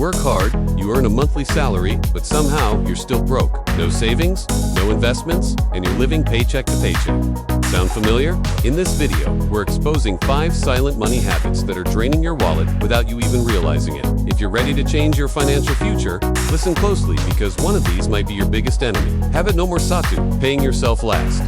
work hard, you earn a monthly salary, but somehow you're still broke. No savings, no investments, and you're living paycheck to paycheck. Sound familiar? In this video, we're exposing 5 silent money habits that are draining your wallet without you even realizing it. If you're ready to change your financial future, listen closely because one of these might be your biggest enemy. Habit number 1, paying yourself last.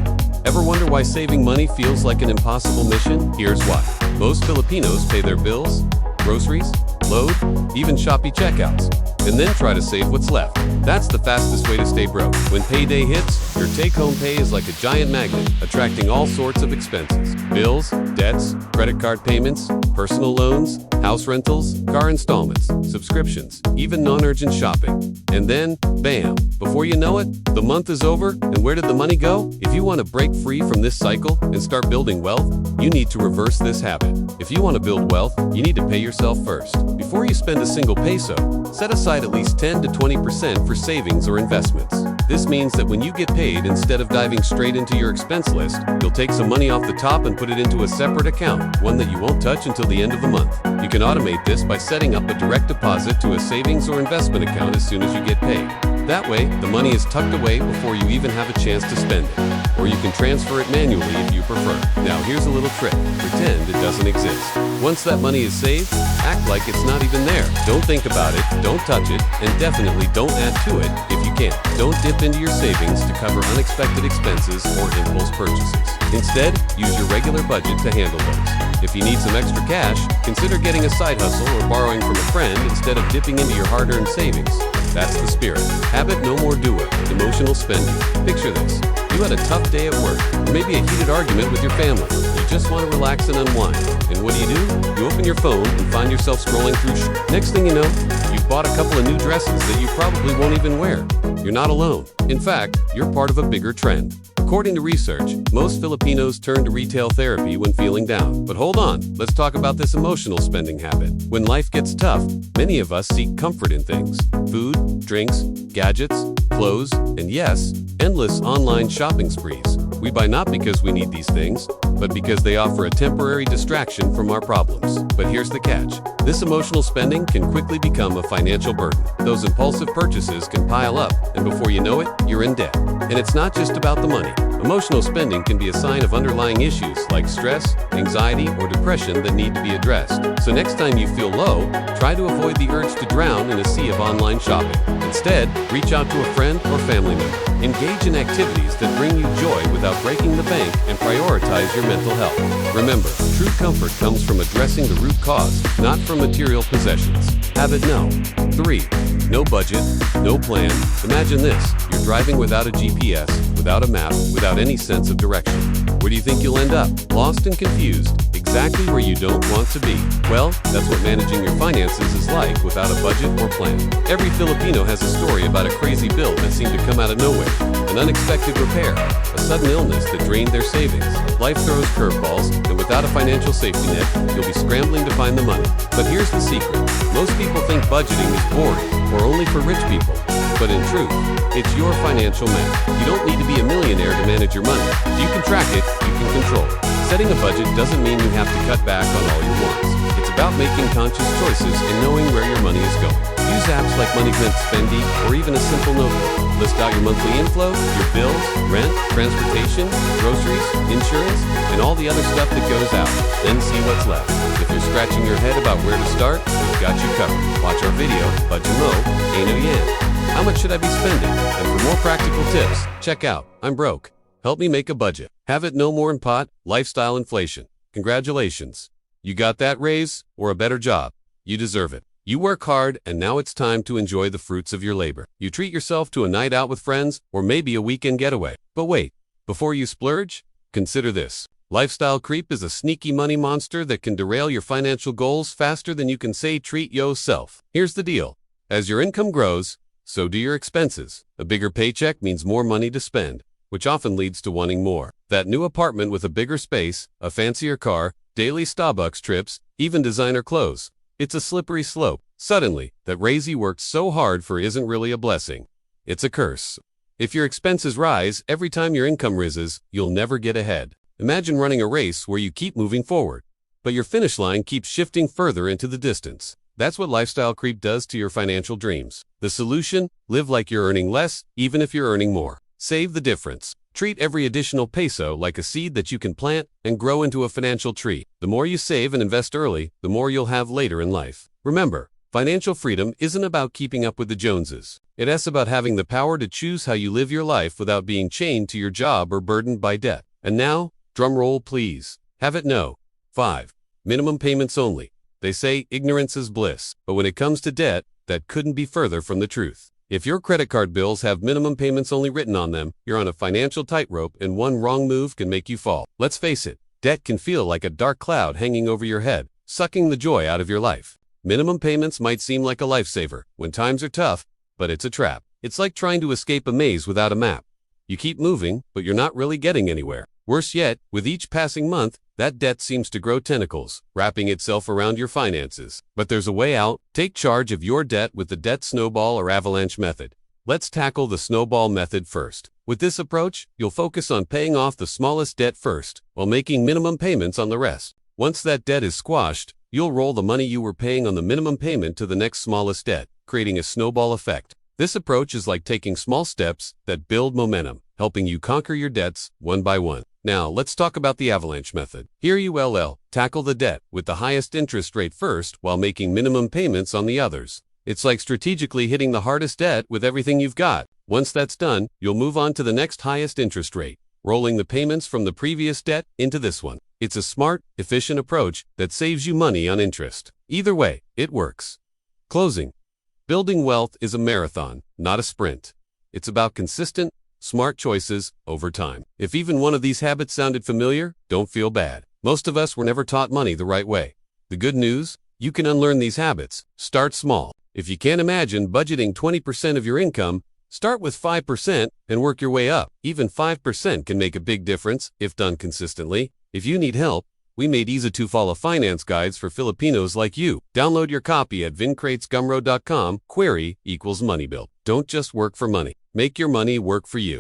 Ever wonder why saving money feels like an impossible mission? Here's why. Most Filipinos pay their bills, groceries, load, even Shopee checkouts, and then try to save what's left. That's the fastest way to stay broke. When payday hits, your take-home pay is like a giant magnet, attracting all sorts of expenses. Bills, debts, credit card payments, personal loans, house rentals, car installments, subscriptions, even non-urgent shopping. And then, bam, before you know it, the month is over, and where did the money go? If you want to break free from this cycle and start building wealth, you need to reverse this habit. If you want to build wealth, you need to pay yourself first. Before you spend a single peso, set aside at least 10 to 20% for savings or investments. This means that when you get paid, instead of diving straight into your expense list, you'll take some money off the top and put it into a separate account, one that you won't touch until the end of the month. You can automate this by setting up a direct deposit to a savings or investment account as soon as you get paid. That way, the money is tucked away before you even have a chance to spend it. Or you can transfer it manually if you prefer. Now here's a little trick. Pretend it doesn't exist. Once that money is saved, act like it's not even there. Don't think about it, don't touch it, and definitely don't add to it if you can. Don't dip into your savings to cover unexpected expenses or impulse purchases. Instead, use your regular budget to handle those. If you need some extra cash, consider getting a side hustle or borrowing from a friend instead of dipping into your hard-earned savings. That's the spirit. Habit no more do it. Emotional spending. Picture this. You had a tough day at work, or maybe a heated argument with your family. You just want to relax and unwind. And what do? You open your phone and find yourself scrolling through Next thing you know, you've bought a couple of new dresses that you probably won't even wear. You're not alone. In fact, you're part of a bigger trend. According to research, most Filipinos turn to retail therapy when feeling down. But hold on, let's talk about this emotional spending habit. When life gets tough, many of us seek comfort in things. Food, drinks, gadgets, clothes, and yes, endless online shopping sprees. We buy not because we need these things, but because they offer a temporary distraction from our problems. But here's the catch. This emotional spending can quickly become a financial burden. Those impulsive purchases can pile up, and before you know it, you're in debt. And it's not just about the money. Emotional spending can be a sign of underlying issues like stress, anxiety, or depression that need to be addressed. So next time you feel low, try to avoid the urge to drown in a sea of online shopping. Instead, reach out to a friend or family member. Engage in activities that bring you joy without breaking the bank and prioritize your mental health. Remember, true comfort comes from addressing the root cause, not from material possessions. Habit no. 3. No budget, no plan. Imagine this. You're driving without a GPS, without a map, without any sense of direction. Where do you think you'll end up? Lost and confused. Exactly where you don't want to be. Well, that's what managing your finances is like without a budget or plan. Every Filipino has a story about a crazy bill that seemed to come out of nowhere, an unexpected repair, a sudden illness that drained their savings. Life throws curveballs, and without a financial safety net, you'll be scrambling to find the money. But here's the secret. Most people think budgeting is boring or only for rich people. But in truth, it's your financial map. You don't need to be a millionaire to manage your money. If you can track it, you can control it. Setting a budget doesn't mean you have to cut back on all your wants. It's about making conscious choices and knowing where your money is going. Use apps like MoneyGuide, Spendy, or even a simple notebook. List out your monthly inflow, your bills, rent, transportation, groceries, insurance, and all the other stuff that goes out. Then see what's left. If you're scratching your head about where to start, we've got you covered. Watch our video, Budget Mo, Ano Yan. How much should I be spending? And for more practical tips, check out I'm Broke. Help me make a budget. Have it no more in pot, lifestyle inflation. Congratulations. You got that raise or a better job. You deserve it. You work hard, and now it's time to enjoy the fruits of your labor. You treat yourself to a night out with friends or maybe a weekend getaway. But wait, before you splurge, consider this. Lifestyle creep is a sneaky money monster that can derail your financial goals faster than you can say treat yourself. Here's the deal. As your income grows, so do your expenses. A bigger paycheck means more money to spend, which often leads to wanting more. That new apartment with a bigger space, a fancier car, daily Starbucks trips, even designer clothes. It's a slippery slope. Suddenly, that raise you worked so hard for isn't really a blessing. It's a curse. If your expenses rise every time your income rises, you'll never get ahead. Imagine running a race where you keep moving forward, but your finish line keeps shifting further into the distance. That's what lifestyle creep does to your financial dreams. The solution? Live like you're earning less, even if you're earning more. Save the difference. Treat every additional peso like a seed that you can plant and grow into a financial tree. The more you save and invest early, the more you'll have later in life. Remember, financial freedom isn't about keeping up with the Joneses. It's about having the power to choose how you live your life without being chained to your job or burdened by debt. And now, drum roll please. Have it know. 5. Minimum payments only. They say ignorance is bliss, but when it comes to debt, that couldn't be further from the truth. If your credit card bills have minimum payments only written on them, you're on a financial tightrope and one wrong move can make you fall. Let's face it, debt can feel like a dark cloud hanging over your head, sucking the joy out of your life. Minimum payments might seem like a lifesaver when times are tough, but it's a trap. It's like trying to escape a maze without a map. You keep moving, but you're not really getting anywhere. Worse yet, with each passing month, that debt seems to grow tentacles, wrapping itself around your finances. But there's a way out. Take charge of your debt with the debt snowball or avalanche method. Let's tackle the snowball method first. With this approach, you'll focus on paying off the smallest debt first, while making minimum payments on the rest. Once that debt is squashed, you'll roll the money you were paying on the minimum payment to the next smallest debt, creating a snowball effect. This approach is like taking small steps that build momentum, helping you conquer your debts one by one. Now, let's talk about the avalanche method. Here you tackle the debt with the highest interest rate first while making minimum payments on the others. It's like strategically hitting the hardest debt with everything you've got. Once that's done, you'll move on to the next highest interest rate, rolling the payments from the previous debt into this one. It's a smart, efficient approach that saves you money on interest. Either way, it works. Closing. Building wealth is a marathon, not a sprint. It's about consistent, smart choices over time. If even one of these habits sounded familiar, don't feel bad. Most of us were never taught money the right way. The good news? You can unlearn these habits. Start small. If you can't imagine budgeting 20% of your income, start with 5% and work your way up. Even 5% can make a big difference if done consistently. If you need help, we made easy-to-follow finance guides for Filipinos like you. Download your copy at vincratesgumroad.com. Query = MoneyBuilt. Don't just work for money. Make your money work for you.